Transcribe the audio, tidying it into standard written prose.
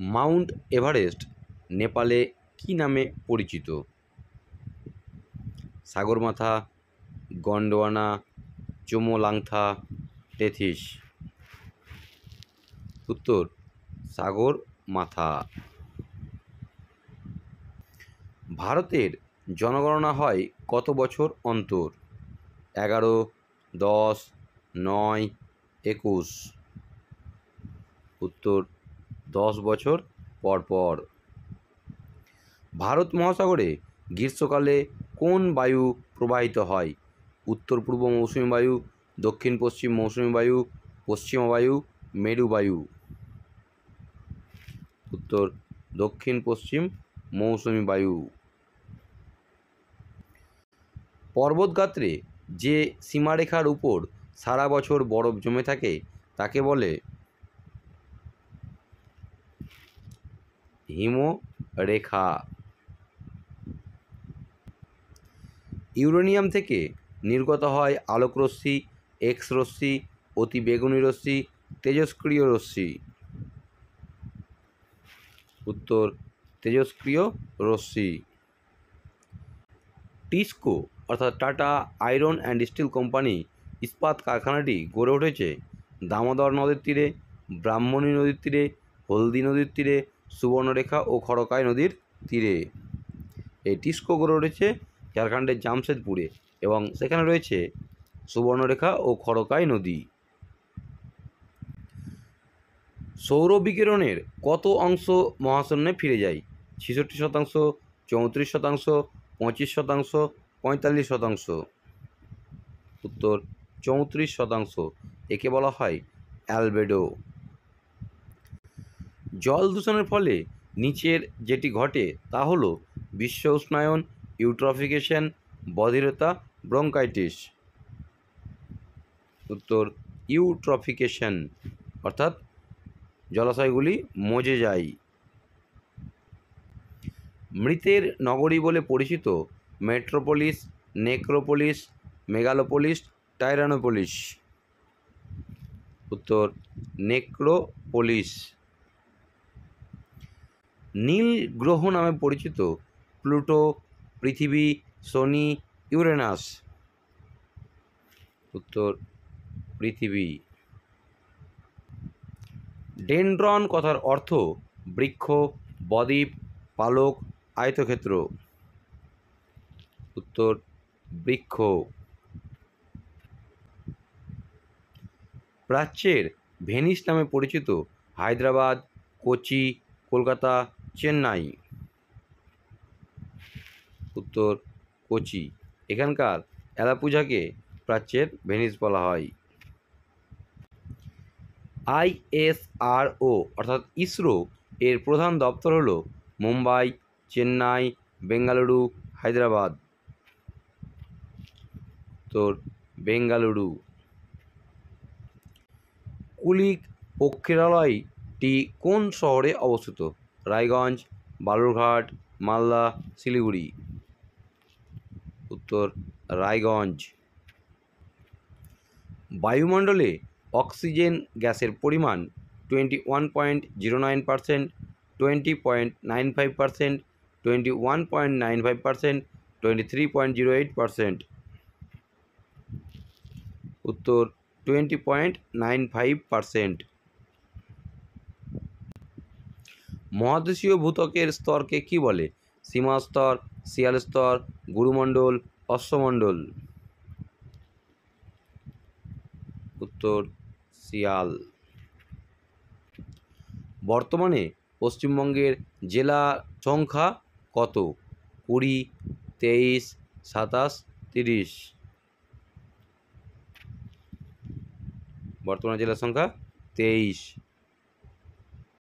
Mount Everest নেপালে কী নামে পরিচিত? সাগরমাথা, গন্ডোয়ানা, চোমোলাংথা, টেথিস? উত্তর সাগরমাথা। ভারতের জনগণনা হয় কত বছর অন্তর? 11, 10, 9, 21? উত্তর 10 বছর পর পর। ভারত মহাসাগরে গ্রীষ্মকালে কোন বায়ু প্রবাহিত হয়? উত্তর পূর্ব মৌসুমী বায়ু, দক্ষিণ পশ্চিম মৌসুমী বায়ু, পশ্চিমা বায়ু, মেরু বায়ু? উত্তর দক্ষিণ পশ্চিম মৌসুমী বায়ু। পর্বতগাত্রে যে সীমারেখার উপর সারা বছর বরফ জমে থাকে তাকে বলে হিমরেখা। ইউরেনিয়াম থেকে নির্গত হয় আলোকরশ্মি, এক্স রশ্মি, অতি বেগুনি রশ্মি, তেজস্ক্রিয় রশ্মি? উত্তর তেজস্ক্রিয় রশ্মি। টিস্কো অর্থাৎ tata iron and steel company ইস্পাত কারখানাটি গড়ে উঠেছে দামোদর নদের তীরে, ব্রাহ্মণী নদীর তীরে, হলদি নদীর তীরে, সুবর্ণরেখা ও খড়কাই নদীর তীরে। এই টিস্কো গড়ে উঠেছে ঝাড়খণ্ডের জামশেদপুরে এবং সেখানে রয়েছে সুবর্ণরেখা ও খড়কাই নদী। সৌর বিকিরণের কত অংশ মহাশূন্যে ফিরে যায়? 66%, 34%, 25%, 45%? উত্তর 34%। একে বলা হয় অ্যালবেডো। জল দূষণের ফলে নিচের যেটি ঘটে তা হলো বিশ্ব উষ্ণায়ন, ইউট্রফিকেশন, বধিরতা, ব্রঙ্কাইটিস? উত্তর ইউট্রফিকেশন, অর্থাৎ জলাশয়গুলি মজে যায়। মৃতের নগরী বলে পরিচিত মেট্রোপলিস, নেক্রোপলিস, মেগালোপলিস, টাইরানোপলিস? উত্তর নেক্রোপলিস। নীল গ্রহ নামে পরিচিত প্লুটো, পৃথিবী, শনি, ইউরেনাস? উত্তর পৃথিবী। ডেনড্রন কথার অর্থ বৃক্ষ, বদ্বীপ, পালক, আয়তক্ষেত্র? উত্তর বৃক্ষ। প্রাচ্যের ভেনিস নামে পরিচিত হায়দ্রাবাদ, কোচি, কলকাতা, চেন্নাই? উত্তর কোচি। এখানকার অ্যালাপুঝাকে প্রাচ্যের ভেনিস বলা হয়। ISRO অর্থাৎ ইসরো এর প্রধান দপ্তর হলো মুম্বাই, চেন্নাই, বেঙ্গালুরু, হায়দ্রাবাদ? উত্তর বেঙ্গালুরু। কুলিক পক্ষীরালয়টি কোন শহরে অবস্থিত? রায়গঞ্জ, বালুরঘাট, মালদা, শিলিগুড়ি? উত্তর রায়গঞ্জ। বায়ুমণ্ডলে অক্সিজেন গ্যাসের পরিমাণ 21.09%, 20.95%, 21.95%, 23.08%? উত্তর 20.95%। মহাদেশীয় ভূত্বকের স্তরকে কী বলে? সীমা স্তর, শিয়াল স্তর, গুরুমণ্ডল, অশ্বমণ্ডল? উত্তর শিয়াল। বর্তমানে পশ্চিমবঙ্গের জেলা সংখ্যা কত? 20, 23, 27, 30? বর্তমানে জেলা সংখ্যা 23।